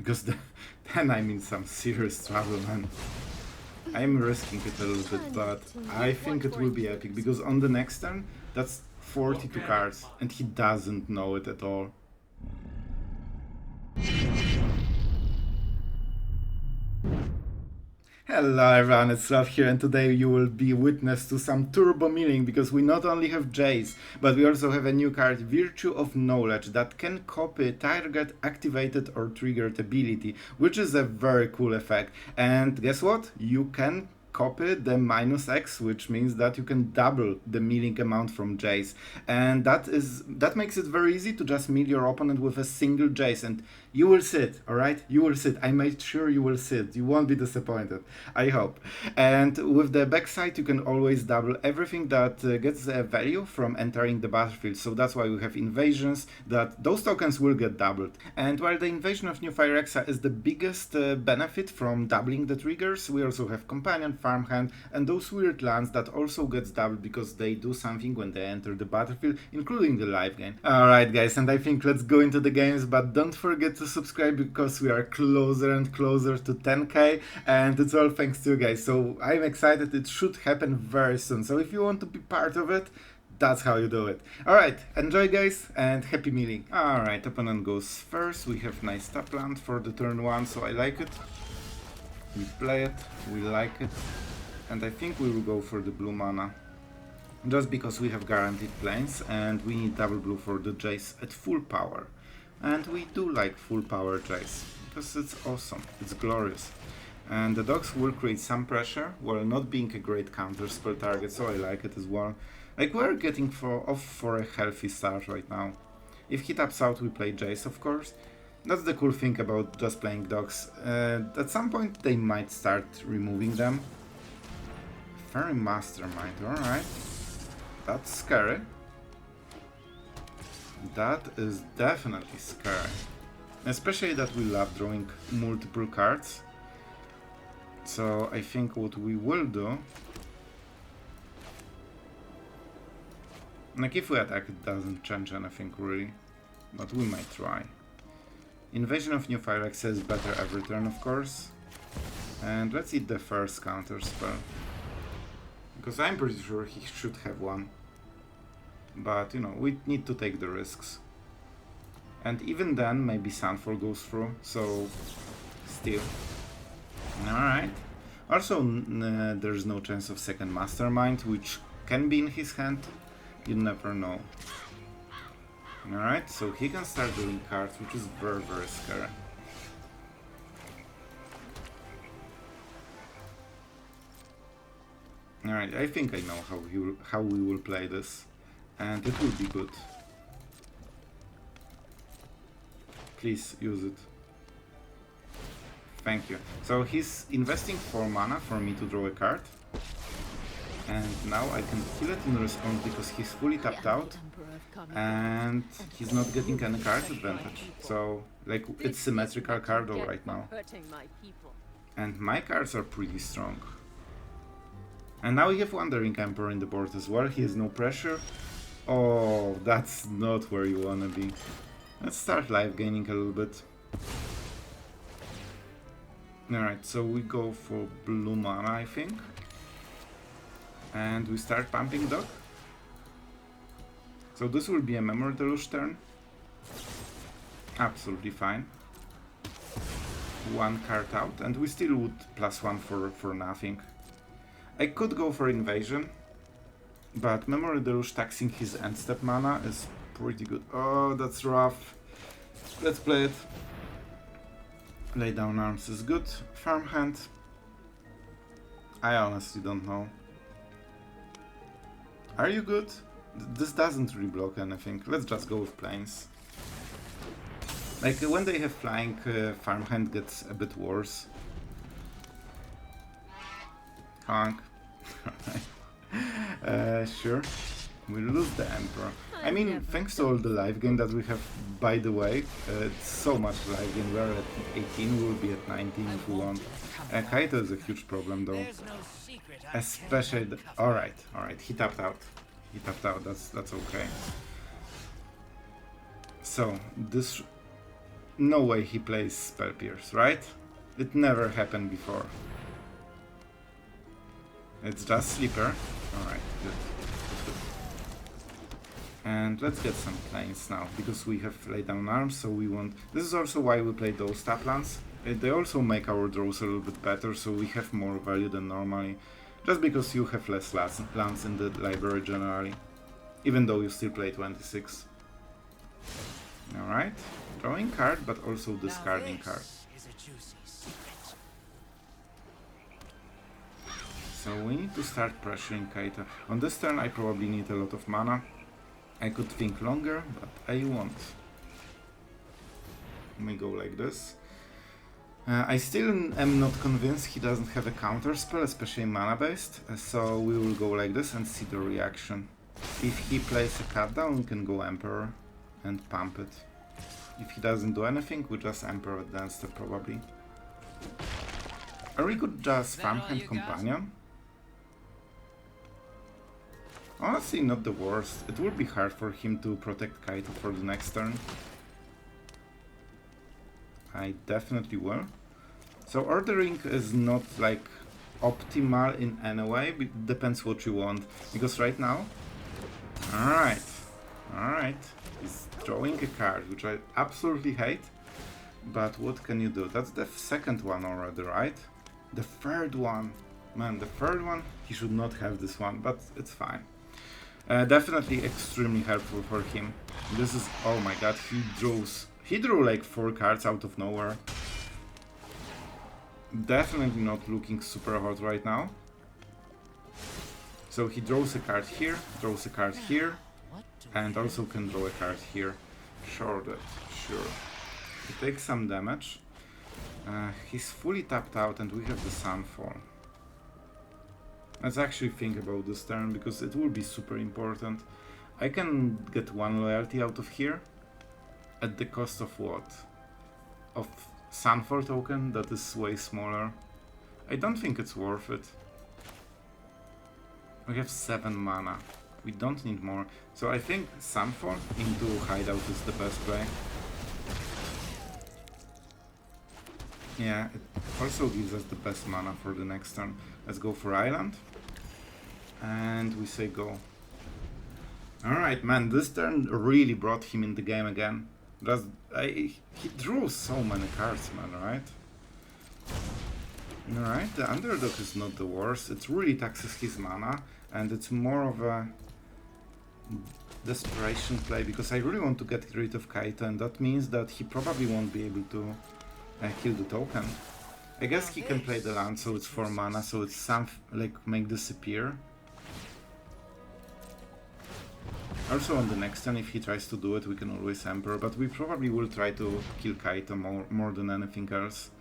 because then I'm in some serious trouble, man. I'm risking it a little bit, but I think it will be epic, because on the next turn, that's 42 cards, and he doesn't know it at all. Hello everyone, it's Sloth here, and today you will be witness to some turbo milling, because we not only have Jace, but we also have a new card, Virtue of Knowledge, that can copy target activated or triggered ability, which is a very cool effect. And guess what? You can copy the -X, which means that you can double the milling amount from Jace, and that makes it very easy to just mill your opponent with a single Jace, and you will see it, alright? You will see it. I made sure you will see it. You won't be disappointed, I hope. And with the backside, you can always double everything that gets a value from entering the battlefield, so that's why we have invasions, that those tokens will get doubled. And while the invasion of New Phyrexa is the biggest benefit from doubling the triggers, we also have Companion, Farmhand, and those weird lands that also gets doubled because they do something when they enter the battlefield, including the life gain. Alright guys, and I think let's go into the games, but don't forget to subscribe because we are closer and closer to 10k, and it's all thanks to you guys, so I'm excited. It should happen very soon, so if you want to be part of it, that's how you do it. Alright, enjoy guys, and happy milling. Alright, opponent goes first. We have nice top land for the turn 1, so I like it. We play it, we like it, and I think we will go for the blue mana. Just because we have guaranteed planes, and we need double blue for the Jace at full power. And we do like full power Jace, because it's awesome, it's glorious. And the dogs will create some pressure, while not being a great counter spell target, so I like it as well. Like, we're getting off for a healthy start right now. If he taps out, we play Jace, of course. That's the cool thing about just playing dogs. At some point they might start removing them. Fairy Mastermind, alright. That's scary. That is definitely scary. Especially that we love drawing multiple cards. So I think what we will do... Like, if we attack, it doesn't change anything really. But we might try. Invasion of New Phyrexa is better every turn, of course. And let's eat the first counter spell. Because I'm pretty sure he should have one. But, you know, we need to take the risks. And even then, maybe Sunfall goes through, so... still. Alright. Also, there's no chance of second Mastermind, which can be in his hand. You never know. Alright, so he can start doing cards, which is very, very scary. Alright, I think I know how we will play this, and it will be good. Please use it. Thank you. So he's investing 4 mana for me to draw a card. And now I can kill it in response because he's fully tapped out and he's not getting any card advantage. So, like, it's symmetrical card all right now. And my cards are pretty strong. And now we have Wandering Emperor in the board as well. He has no pressure. Oh, that's not where you wanna be. Let's start life gaining a little bit. Alright, so we go for blue mana, I think. And we start pumping dog. So this will be a Memory Deluge turn. Absolutely fine. 1 card out, and we still would +1 for nothing. I could go for Invasion, but Memory Deluge taxing his end step mana is pretty good. Oh, that's rough. Let's play it. Lay down arms is good. Farmhand. I honestly don't know. Are you good? This doesn't reblock anything. Let's just go with planes. Like, when they have flying, Farmhand gets a bit worse. Honk. Sure. We lose the Emperor. I mean, thanks to all the life gain that we have, by the way, it's so much life gain. We're at 18, we will be at 19 if we want. Kaito is a huge problem though. Especially the... Alright, he tapped out. He tapped out, that's okay. So, this... No way he plays Spell Pierce, right? It never happened before. It's just Sleeper. Alright, good. And let's get some planes now, because we have laid down arms, so we want... This is also why we play those tap lands. They also make our draws a little bit better, so we have more value than normally. Just because you have less lands in the library generally. Even though you still play 26. Alright, drawing card, but also discarding card. So we need to start pressuring Kaita. On this turn I probably need a lot of mana. I could think longer, but I won't. Let me go like this. I still am not convinced he doesn't have a counter spell, especially mana based, so we will go like this and see the reaction. If he plays a cut down, we can go Emperor and pump it. If he doesn't do anything, we just Emperor Advanced it probably. Or we could just Farmhand Companion. Honestly, not the worst. It would be hard for him to protect Kaito for the next turn. I definitely will. So ordering is not like optimal in any way, but it depends what you want. Because right now... Alright. He's drawing a card, which I absolutely hate. But what can you do? That's the second one already, right? The third one. Man, the third one, he should not have this one, but it's fine. Definitely extremely helpful for him. This is... oh my god, he drew like 4 cards out of nowhere. Definitely not looking super hot right now. So he draws a card here, draws a card here, and also can draw a card here. Sure. He takes some damage. He's fully tapped out and we have the Sunfall. Let's actually think about this turn, because it will be super important. I can get 1 loyalty out of here. At the cost of what? Of Sunfall token that is way smaller. I don't think it's worth it. We have 7 mana. We don't need more. So I think Sunfall into Hideout is the best play. Yeah, it also gives us the best mana for the next turn. Let's go for Island. And we say go. Alright, man, this turn really brought him in the game again. He drew so many cards, man, right? Alright, the underdog is not the worst. It really taxes his mana, and it's more of a desperation play, because I really want to get rid of Kaito, and that means that he probably won't be able to kill the token. I guess he can play the land, so it's 4 mana, so it's something like make disappear. Also on the next turn, if he tries to do it, we can always Emperor, but we probably will try to kill Kaito more than anything else.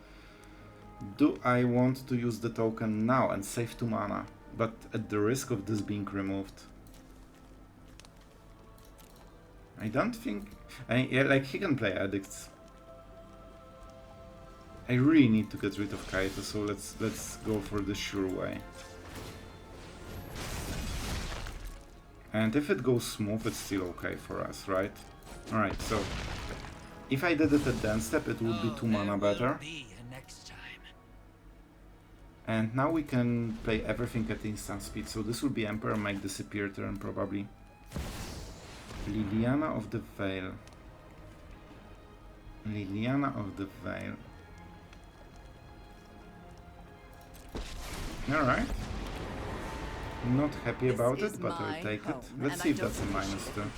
Do I want to use the token now and save 2 mana, but at the risk of this being removed? I don't think... yeah, like, he can play Addicts. I really need to get rid of Kaito, so let's go for the sure way. And if it goes smooth, it's still okay for us, right? Alright, so if I did it at dance step, it would be 2 mana better. And now we can play everything at instant speed, so this will be Emperor, make disappear turn probably. Liliana of the Veil. Liliana of the Veil. Alright. Not happy about it, but I'll take it. Let's see if that's a -2.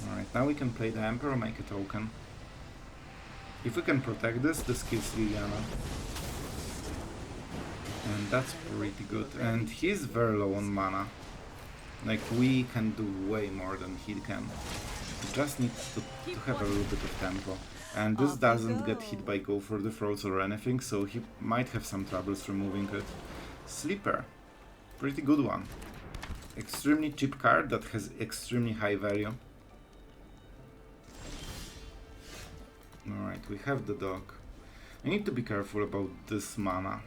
Alright, now we can play the Emperor, make a token. If we can protect this kills Liliana. And that's pretty good. And he's very low on mana. Like, we can do way more than he can. We just need to have a little bit of tempo. And this doesn't get hit by Go for the Throats or anything, so he might have some troubles removing it. Sleeper. Pretty good one. Extremely cheap card that has extremely high value. Alright, we have the dog. I need to be careful about this mana.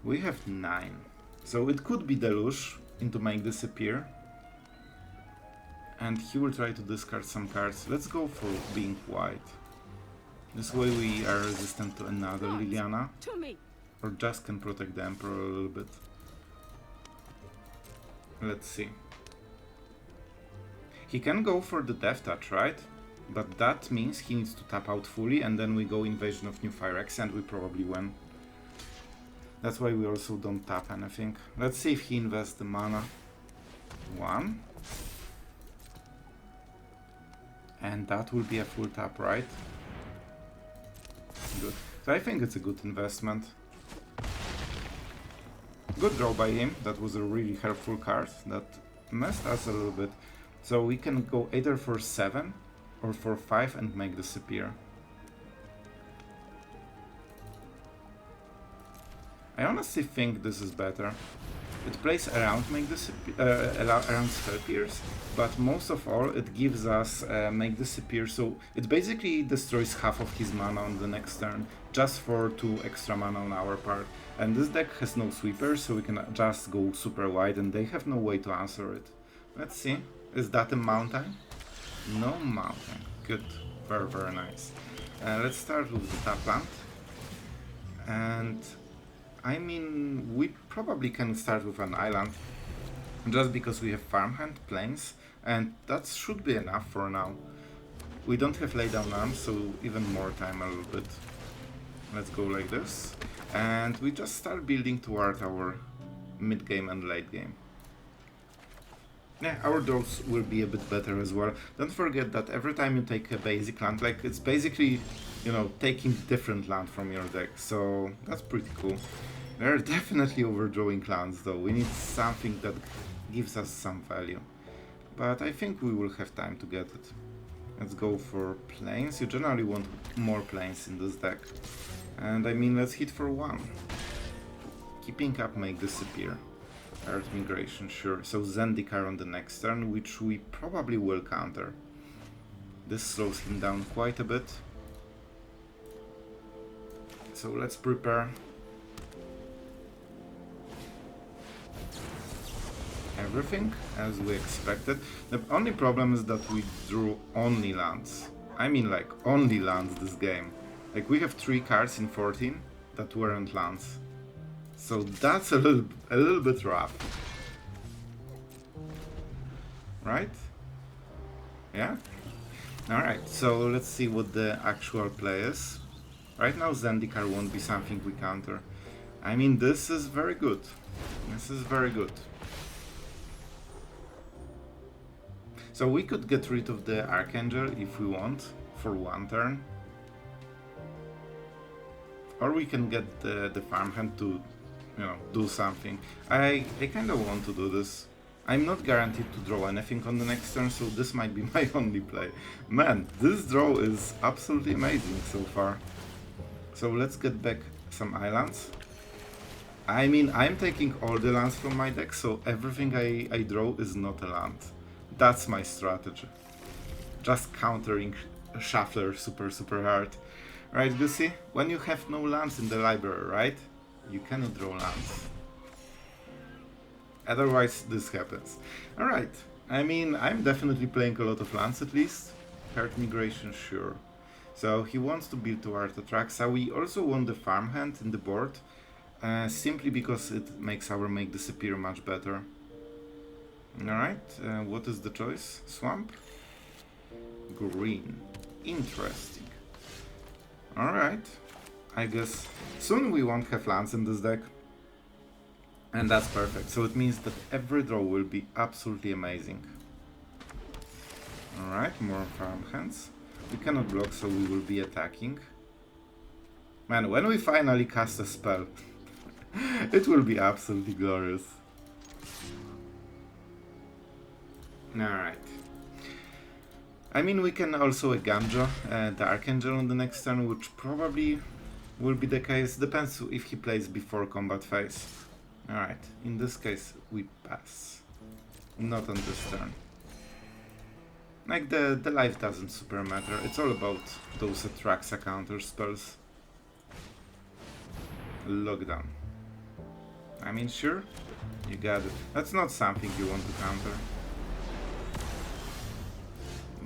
We have 9. So it could be Deluge into make disappear. And he will try to discard some cards. Let's go for being white. This way we are resistant to another Liliana. Or just can protect the Emperor a little bit. Let's see. He can go for the Death Touch, right? But that means he needs to tap out fully, and then we go Invasion of New Phyrex and we probably win. That's why we also don't tap anything. Let's see if he invests the mana. 1. And that will be a full tap, right? Good. So I think it's a good investment. Good draw by him. That was a really helpful card that messed us a little bit. So we can go either for 7 or for 5 and make disappear. I honestly think this is better. It plays around around Spellpierce, but most of all it gives us make disappear, so it basically destroys half of his mana on the next turn, just for 2 extra mana on our part. And this deck has no sweeper, so we can just go super wide and they have no way to answer it. Let's see, is that a mountain? No mountain. Good, very nice. Let's start with the tap land. And I mean, we probably can start with an island, just because we have Farmhand, Plains, and that should be enough for now. We don't have laydown arms, so even more time a little bit. Let's go like this, and we just start building toward our mid-game and late game. Yeah, our draws will be a bit better as well. Don't forget that every time you take a basic land, like it's basically, you know, taking different land from your deck, so that's pretty cool. We're definitely overdrawing lands though, we need something that gives us some value. But I think we will have time to get it. Let's go for Plains, you generally want more Plains in this deck. And I mean, let's hit for 1. Keeping up make disappear. Earth Migration, sure. So Zendikar on the next turn, which we probably will counter. This slows him down quite a bit. So let's prepare. Everything as we expected. The only problem is that we drew only lands. I mean, like, only lands this game. Like, we have 3 cards in 14 that weren't lands. So that's a little bit rough. Right? Yeah? Alright, so let's see what the actual play is. Right now Zendikar won't be something we counter. I mean, this is very good. This is very good. So we could get rid of the Archangel if we want, for 1 turn. Or we can get the Farmhand to, you know, do something. I kind of want to do this. I'm not guaranteed to draw anything on the next turn, so this might be my only play. Man, this draw is absolutely amazing so far. So let's get back some islands. I mean, I'm taking all the lands from my deck, so everything I draw is not a land. That's my strategy. Just countering Shuffler super hard. Right, Gussie? When you have no lands in the library, right? You cannot draw lands. Otherwise, this happens. Alright, I mean, I'm definitely playing a lot of lands at least. Earth Migration, sure. So he wants to build toward Atraxa. We also want the Farmhand in the board, simply because it makes our make disappear much better. Alright, what is the choice? Swamp? Green. Interesting. Alright, I guess soon we won't have lands in this deck. And that's perfect, so it means that every draw will be absolutely amazing. Alright, more Farmhands. We cannot block, so we will be attacking. Man, when we finally cast a spell, it will be absolutely glorious. Alright. I mean, we can also Gamja the Archangel on the next turn, which probably will be the case. Depends if he plays before combat phase. Alright, in this case we pass. Not on this turn. Like, the life doesn't super matter, it's all about those Atraxa counter spells. Lockdown. I mean, sure, you got it. That's not something you want to counter.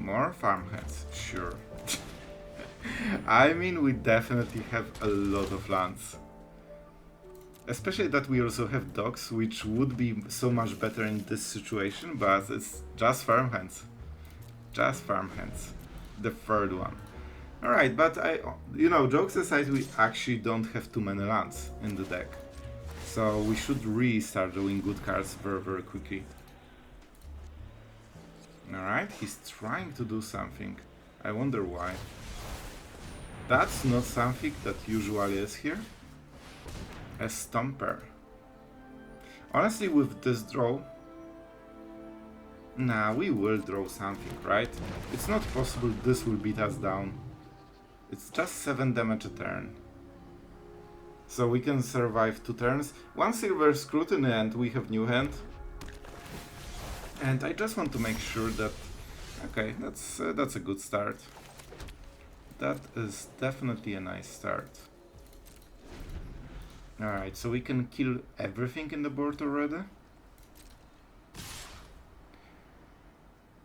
More farmhands, sure. I mean, we definitely have a lot of lands. Especially that we also have dogs, which would be so much better in this situation, but it's just farmhands. Just farmhands. The third one. Alright, but you know, jokes aside, we actually don't have too many lands in the deck. So we should really start doing good cards very, very quickly. Alright, he's trying to do something. I wonder why. That's not something that usually is here. A Stomper. Honestly, with this draw... Nah, we will draw something, right? It's not possible this will beat us down. It's just 7 damage a turn. So we can survive 2 turns. 1 Silver Scrutiny and we have new hand. And I just want to make sure that... Okay, that's a good start. That is definitely a nice start. Alright, so we can kill everything in the board already.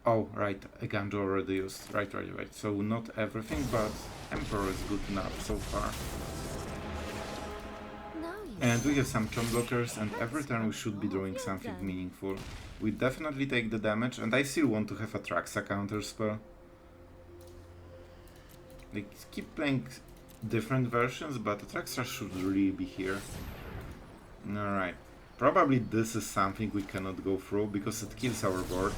Oh, right, a Ganjo already used. Right. So not everything, but Emperor is good enough so far. And we have some chomp blockers, and every turn we should be drawing something meaningful. We definitely take the damage, and I still want to have a Traxa counter spell. They keep playing different versions, but Atraxa should really be here. Alright. Probably this is something we cannot go through, because it kills our board.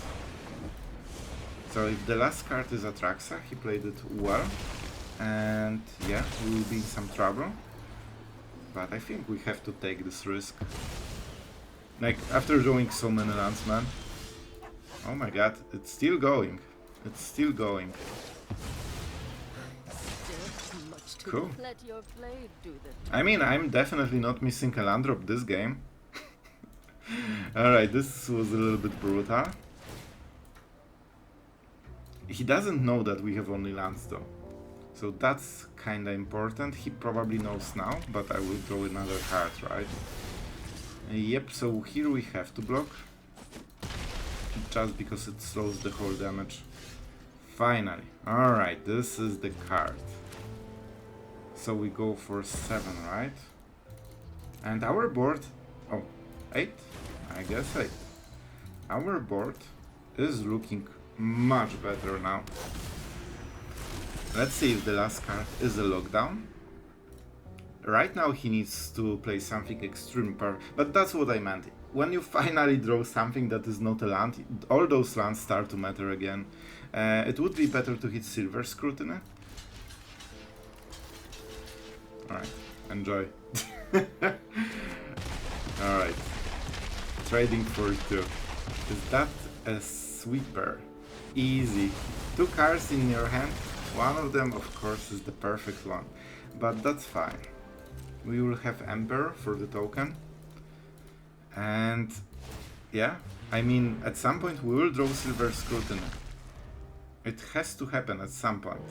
So if the last card is Atraxa, he played it well. And yeah, we will be in some trouble. But I think we have to take this risk. Like, after drawing so many lands, man. Oh my god, it's still going. It's still going. Cool. I mean, I'm definitely not missing a land drop this game. Alright, this was a little bit brutal. He doesn't know that we have only lands though. So that's kinda important. He probably knows now, but I will draw another card, right? Yep, so here we have to block. Just because it slows the whole damage. Finally. Alright, this is the card. So we go for 7, right? And our board... Oh, 8? I guess 8. Our board is looking much better now. Let's see if the last card is a lockdown. Right now he needs to play something extreme power, but that's what I meant. When you finally draw something that is not a land, all those lands start to matter again. It would be better to hit Silver Scrutiny. Alright, enjoy. Alright. Trading for 2. Is that a sweeper? Easy. 2 cards in your hand. One of them, of course, is the perfect one. But that's fine. We will have Emperor for the token. And yeah, I mean, at some point we will draw Silver Scrutiny. It has to happen at some point.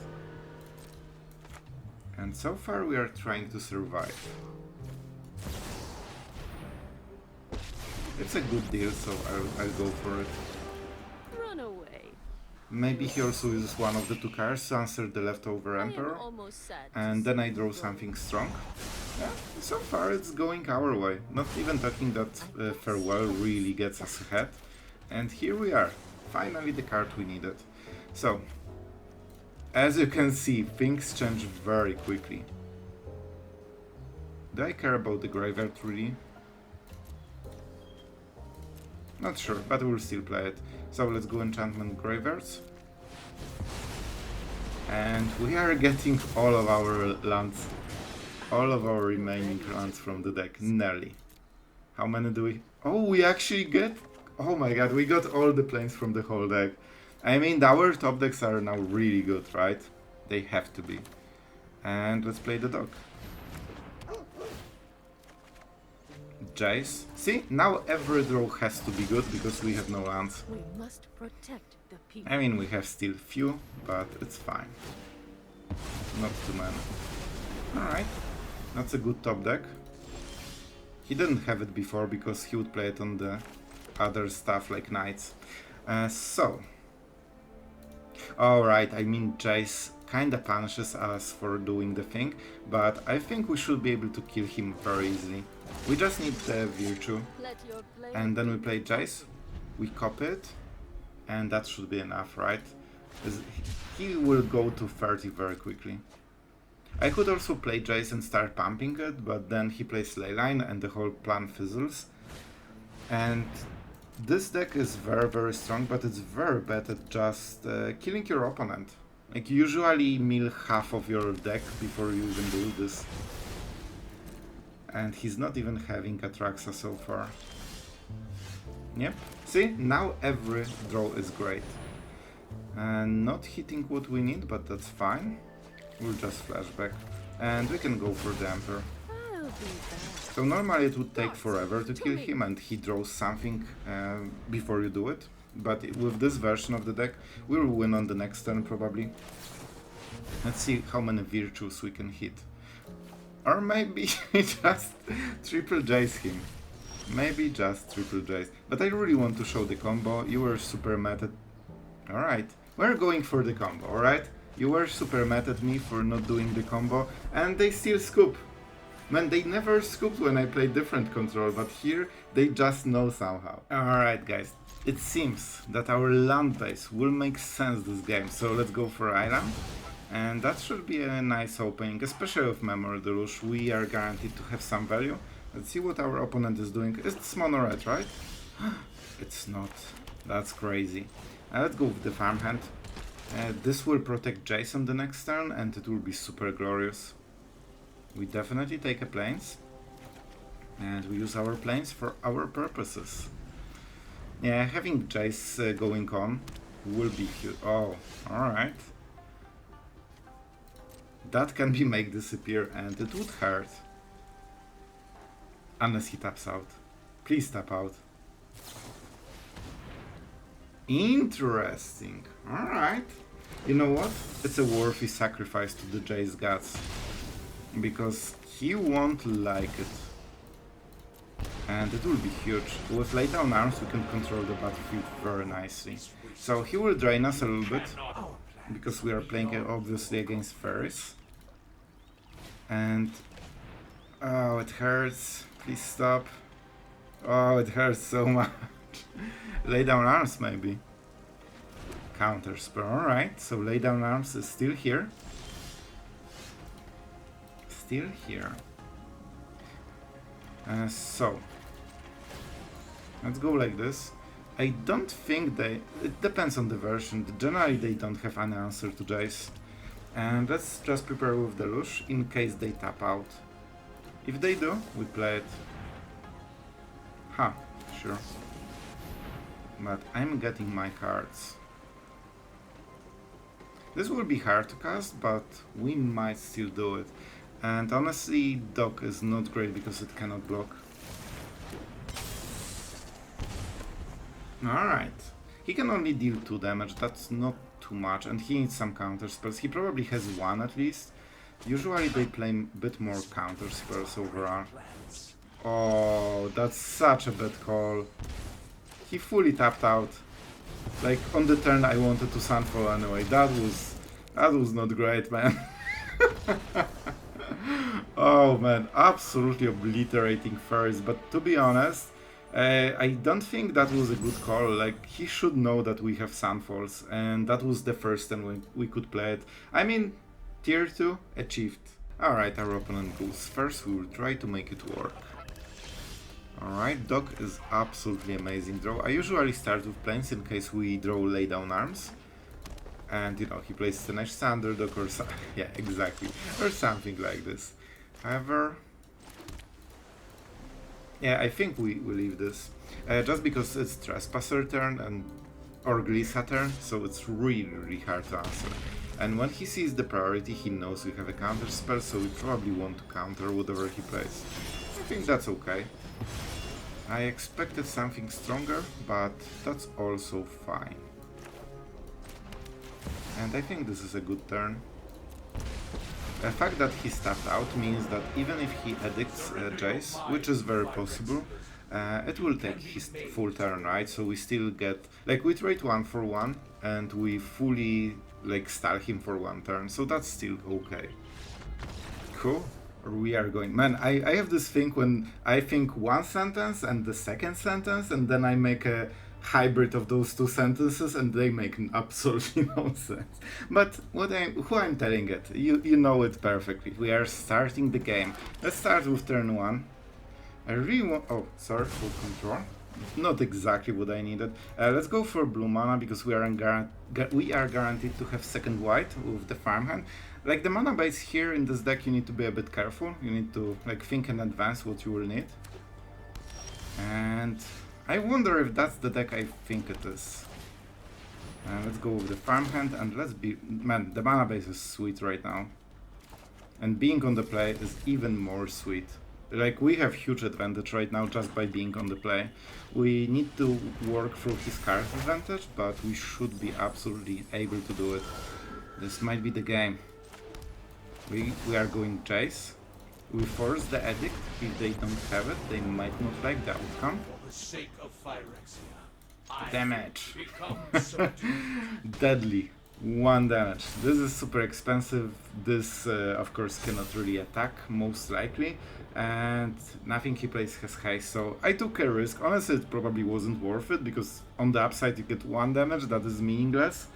And so far we are trying to survive. It's a good deal, so I'll go for it. Run away. Maybe he also uses one of the 2 cards to answer the leftover Emperor. And then I draw something strong. Yeah, so far it's going our way. Not even talking that Farewell really gets us ahead. And here we are. Finally the card we needed. So, as you can see, things change very quickly. Do I care about the graveyard really? Not sure, but we'll still play it. So let's go enchantment graveyards. And we are getting all of our lands. All of our remaining lands from the deck. Nearly. How many do we... Oh, we actually get... Oh my god, we got all the planes from the whole deck. I mean, our top decks are now really good, right? They have to be. And let's play the dog. Jace. See, now every draw has to be good because we have no lands. We must protect the people. I mean, we have still few, but it's fine. Not too many. Alright, that's a good top deck. He didn't have it before because he would play it on the other stuff like knights. So, Alright, I mean Jace kinda punishes us for doing the thing, but I think we should be able to kill him very easily. We just need the Virtue, Let your blade and then we be play Jace, we copy it, and that should be enough, right? He will go to 30 very quickly. I could also play Jace and start pumping it, but then he plays Leyline and the whole plan fizzles. And this deck is very strong, but it's very bad at just killing your opponent. Like, usually mill half of your deck before you even do this. And he's not even having Atraxa so far. Yep, see, now every draw is great. And not hitting what we need, but that's fine. We'll just flashback. And we can go for the Emperor. I'll be back. So normally it would take forever to kill him and he draws something before you do it. But with this version of the deck, we will win on the next turn probably. Let's see how many Virtues we can hit. Or maybe just triple Jace him. Maybe just triple Jace. But I really want to show the combo. You were super mad at... Alright, we're going for the combo, alright? You were super mad at me for not doing the combo, and they still scoop. Man, they never scooped when I played different control, but here they just know somehow. Alright guys, it seems that our land base will make sense this game, so let's go for island. And that should be a nice opening, especially with Memory Deluge. We are guaranteed to have some value. Let's see what our opponent is doing. It's mono red, right? It's not. That's crazy. Let's go with the Farmhand. This will protect Jason the next turn and it will be super glorious. We definitely take a plains. And we use our plains for our purposes. Yeah, having Jace going on will be huge. Oh, alright. That can be make disappear and it would hurt. Unless he taps out. Please tap out. Interesting. Alright. You know what? It's a worthy sacrifice to the Jace gods. Because he won't like it. And it will be huge. With lay down arms we can control the battlefield very nicely. So he will drain us a little bit. Because we are playing obviously against fairies. And... oh, it hurts. Please stop. Oh, it hurts so much. Lay down arms maybe. Counter spell, alright. So lay down arms is still here. Still here. So let's go like this. I don't think they... it depends on the version. Generally they don't have any answer to Jace. And let's just prepare with Deluge in case they tap out. If they do, we play it. Huh, sure. But I'm getting my cards. This will be hard to cast, but we might still do it. And honestly, Doc is not great because it cannot block. Alright. He can only deal 2 damage, that's not too much, and he needs some counter spells. He probably has 1 at least. Usually they play a bit more counter spells overall. Oh, that's such a bad call. He fully tapped out. Like, on the turn I wanted to Sunfall anyway. That was not great, man. Oh man, absolutely obliterating fairies, but to be honest, I don't think that was a good call. Like, he should know that we have Sunfalls, and that was the first time we could play it. I mean, tier 2 achieved. Alright, our opponent goes first, we will try to make it work. Alright, Doc is absolutely amazing draw. I usually start with plains in case we draw lay down arms. And you know, he plays Tenacious Underdog or yeah, exactly. Or something like this. However... yeah, I think we leave this. Just because it's Trespasser turn and or Glissa turn, so it's really hard to answer. And when he sees the priority, he knows we have a counter spell, so we probably want to counter whatever he plays. I think that's okay. I expected something stronger, but that's also fine. And I think this is a good turn. The fact that he tapped out means that even if he addicts Jace, which is very possible, It will take his full turn, right? So we still get, like, we trade 1 for 1 and we fully, like, stall him for 1 turn, so that's still okay. Cool. We are going, man, I have this thing when I think one sentence and the second sentence, and then I make a hybrid of those two sentences and they make absolutely no sense. But who I'm telling it, you know it perfectly. We are starting the game. Let's start with turn 1. I really want, oh, sorry, full control. Not exactly what I needed. Let's go for blue mana because we are guaranteed to have second white with the farmhand. Like, the mana base here in this deck, you need to be a bit careful. You need to, like, think in advance what you will need. And I wonder if that's the deck I think it is. Let's go with the farmhand and let's be, man, the mana base is sweet right now. And being on the play is even more sweet. Like, we have huge advantage right now just by being on the play. We need to work through his card advantage, but we should be absolutely able to do it. This might be the game. We are going Jace. We force the edict. If they don't have it, they might not like the outcome. For the sake of Phyrexia, Damage. become Deadly. 1 damage. This is super expensive. This, of course, cannot really attack, most likely. And nothing he plays has haste, so I took a risk. Honestly, it probably wasn't worth it, because on the upside you get 1 damage, that is meaningless.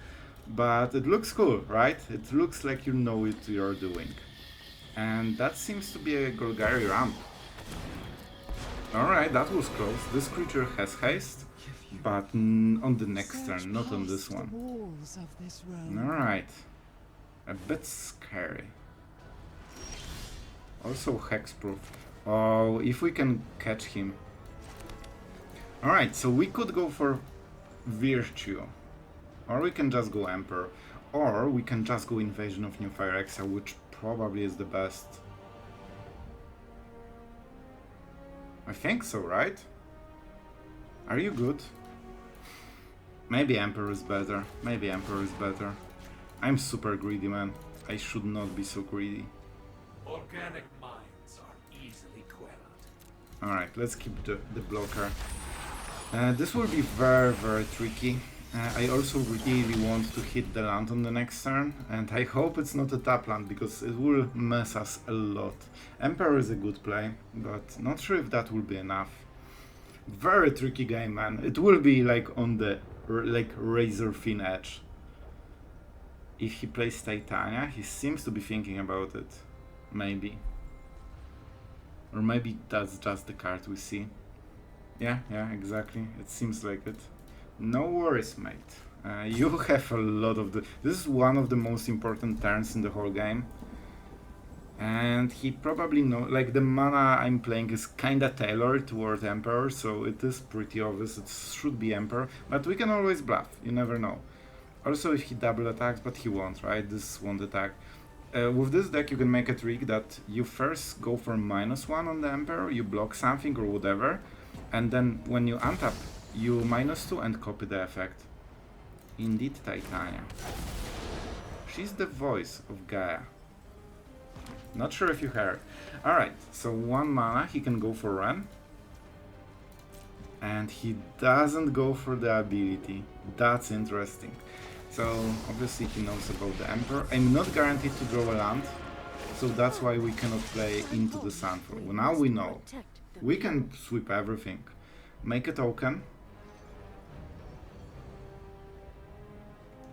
But it looks cool, right? It looks like you know what you're doing. And that seems to be a Golgari ramp. Alright, that was close. This creature has haste, but on the next turn, not on this one. Alright. A bit scary. Also hexproof. Oh, if we can catch him. Alright, so we could go for Virtue. Or we can just go Emperor. Or we can just go Invasion of New Phyrexia, which probably is the best. I think so, right? Are you good? Maybe Emperor is better. Maybe Emperor is better. I'm super greedy, man. I should not be so greedy. organic minds are easily quelled. Alright, let's keep the blocker. This will be very, very tricky. I also really want to hit the land on the next turn, and I hope it's not a tap land, because it will mess us a lot. Emperor is a good play, but not sure if that will be enough. Very tricky game, man. It will be like on the razor thin edge. If he plays Titania, he seems to be thinking about it. Maybe. Or maybe that's just the card we see. Yeah, exactly. It seems like it. No worries, mate. You have a lot of the... This is one of the most important turns in the whole game. And he probably knows... Like, the mana I'm playing is kinda tailored toward Emperor, so it is pretty obvious it should be Emperor. But we can always bluff, you never know. Also, if he double attacks, but he won't, right? This won't attack. With this deck, you can make a trick that you first go for -1 on the Emperor, you block something or whatever, and then when you untap, you -2 and copy the effect. Indeed, Titania. She's the voice of Gaia. Not sure if you heard. Alright, so 1 mana, he can go for Ren. And he doesn't go for the ability. That's interesting. So, obviously he knows about the Emperor. I'm not guaranteed to draw a land, so that's why we cannot play into the Sunfall. Well, now we know. We can sweep everything. Make a token.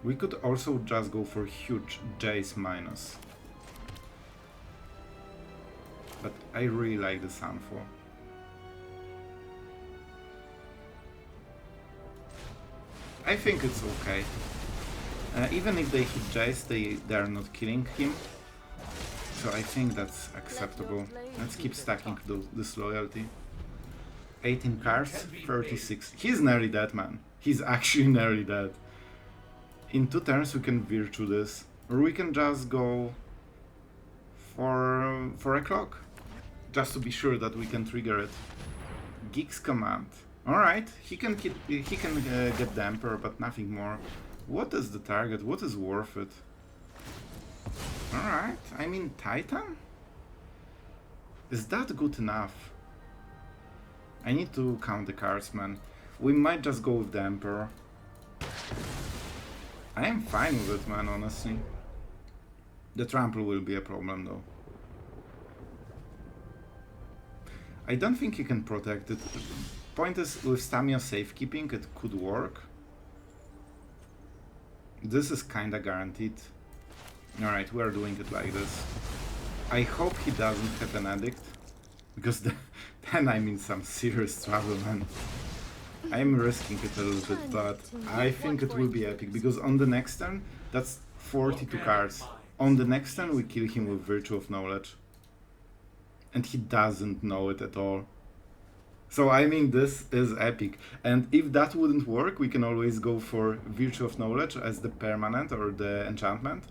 We could also just go for huge Jace minus. But I really like the Sunfall. I think it's okay. Even if they hit Jace, they are not killing him. So I think that's acceptable. Let's keep stacking this loyalty. 18 cards, 36. He's nearly dead, man. He's actually nearly dead. In 2 turns we can virtue this. Or we can just go for a clock. Just to be sure that we can trigger it. Geeks command. Alright, he can get the Emperor, but nothing more. What is the target? What is worth it? Alright, I mean Titan? Is that good enough? I need to count the cards, man. We might just go with the Emperor. I am fine with it, man, honestly. The trample will be a problem, though. I don't think he can protect it. Point is, with stamina safekeeping, it could work. This is kinda guaranteed. Alright, we are doing it like this. I hope he doesn't have an addict, because then I'm in some serious trouble, man. I'm risking it a little bit, but I think it will be epic, because on the next turn, that's 42 cards. On the next turn, we kill him with Virtue of Knowledge. And he doesn't know it at all. So I mean, this is epic. And if that wouldn't work, we can always go for Virtue of Knowledge as the permanent or the enchantment,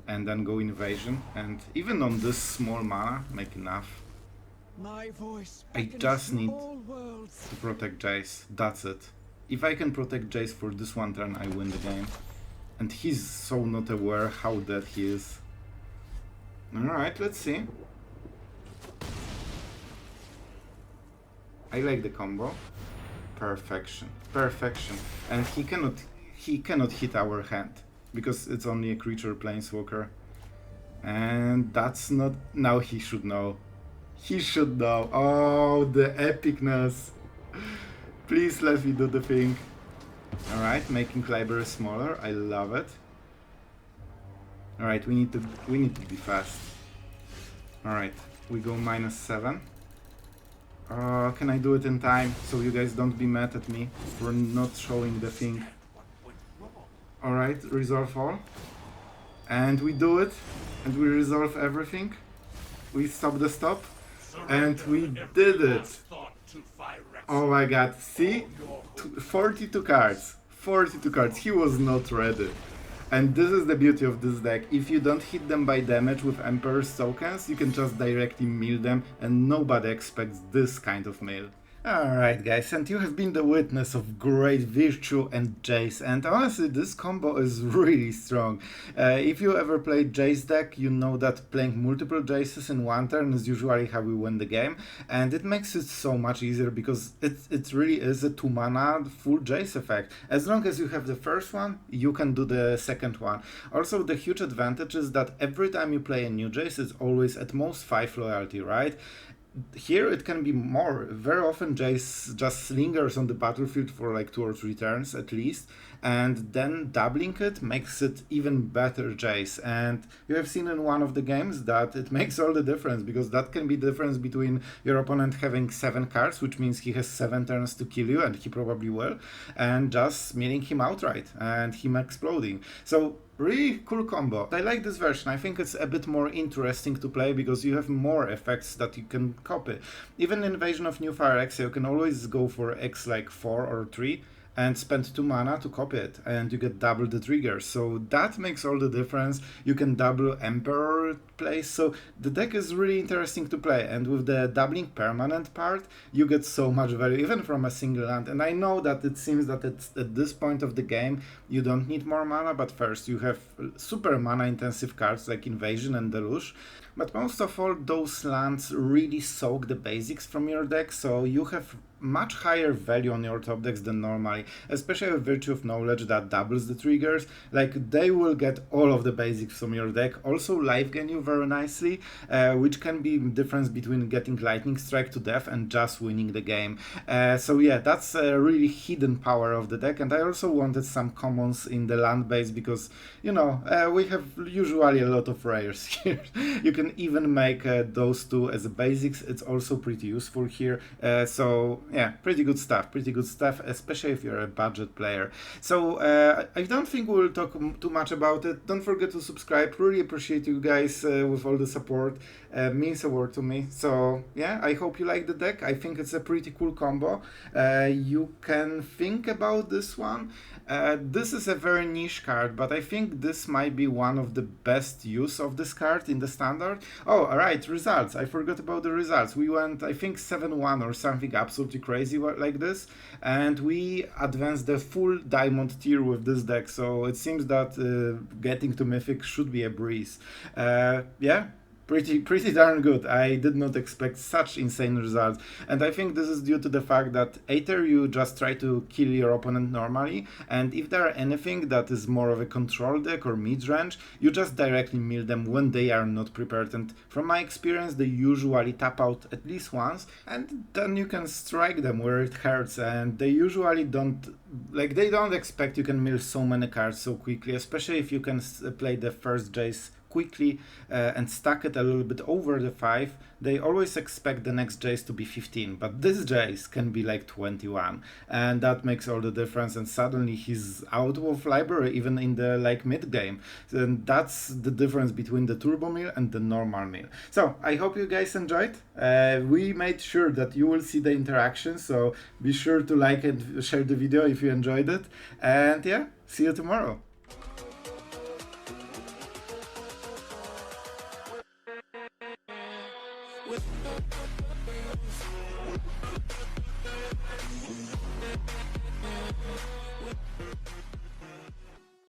and then go Invasion. And even on this small mana, make enough. My voice I beckons just to need all worlds. to protect Jace. That's it. If I can protect Jace for this one turn, I win the game. And he's so not aware how dead he is. Alright, let's see. I like the combo. Perfection. Perfection. And he cannot hit our hand, because it's only a creature planeswalker. And that's not... Now he should know. He should know. Oh, the epicness. Please let me do the thing. Alright, making library smaller. I love it. Alright, we need to be fast. Alright, we go -7. Can I do it in time so you guys don't be mad at me for not showing the thing? Alright, resolve all. And we do it. And we resolve everything. We stop the stop. And we did it. Oh my god, see? 42 cards. 42 cards. He was not ready. And this is the beauty of this deck. If you don't hit them by damage with Emperor's tokens, you can just directly mill them, and nobody expects this kind of mill. Alright guys, and you have been the witness of great Virtue and Jace, and honestly this combo is really strong. If you ever played Jace deck, you know that playing multiple Jaces in one turn is usually how we win the game, and it makes it so much easier because it really is a 2 mana full Jace effect. As long as you have the first one, you can do the second one. Also, the huge advantage is that every time you play a new Jace, it's always at most 5 loyalty, right? Here it can be more. Very often Jace just lingers on the battlefield for like 2 or 3 turns at least, and then doubling it makes it even better Jace. And you have seen in one of the games that it makes all the difference, because that can be the difference between your opponent having 7 cards, which means he has 7 turns to kill you, and he probably will, and just milling him outright and him exploding. So really cool combo. I like this version. I think it's a bit more interesting to play because you have more effects that you can copy. Even in Invasion of New Phyrexia, you can always go for X like 4 or 3 and spend 2 mana to copy it, and you get double the triggers. So that makes all the difference. You can double Emperor plays, so the deck is really interesting to play, and with the doubling permanent part, you get so much value, even from a single land. And I know that it seems that it's at this point of the game, you don't need more mana, but first you have super mana intensive cards like Invasion and Deluge. But most of all, those lands really soak the basics from your deck, so you have much higher value on your top decks than normally, especially with Virtue of Knowledge that doubles the triggers. Like, they will get all of the basics from your deck, also life gain you very nicely, which can be the difference between getting Lightning Strike to death and just winning the game. So yeah, that's a really hidden power of the deck, and I also wanted some commons in the land base because, you know, we have usually a lot of rares here. You can even make those two as a basics. It's also pretty useful here, so yeah, pretty good stuff, especially if you're a budget player. So I don't think we'll talk too much about it. Don't forget to subscribe. Really appreciate you guys with all the support. Means a word to me. So yeah, I hope you like the deck. I think it's a pretty cool combo. You can think about this one. This is a very niche card, but I think this might be one of the best use of this card in the standard. Oh, alright, results. I forgot about the results. We went, I think, 7-1 or something absolutely crazy like this, and we advanced the full diamond tier with this deck, so it seems that getting to Mythic should be a breeze. Yeah, pretty darn good. I did not expect such insane results, and I think this is due to the fact that either you just try to kill your opponent normally, and if there are anything that is more of a control deck or mid-range, you just directly mill them when they are not prepared, and from my experience they usually tap out at least once, and then you can strike them where it hurts, and they usually don't expect you can mill so many cards so quickly, especially if you can play the first Jace quickly and stack it a little bit over the 5. They always expect the next Jace to be 15, but this Jace can be like 21, and that makes all the difference, and suddenly he's out of library even in the like mid game. And that's the difference between the turbo mill and the normal mill. So I hope you guys enjoyed. We made sure that you will see the interaction, so be sure to like and share the video if you enjoyed it, and yeah, see you tomorrow.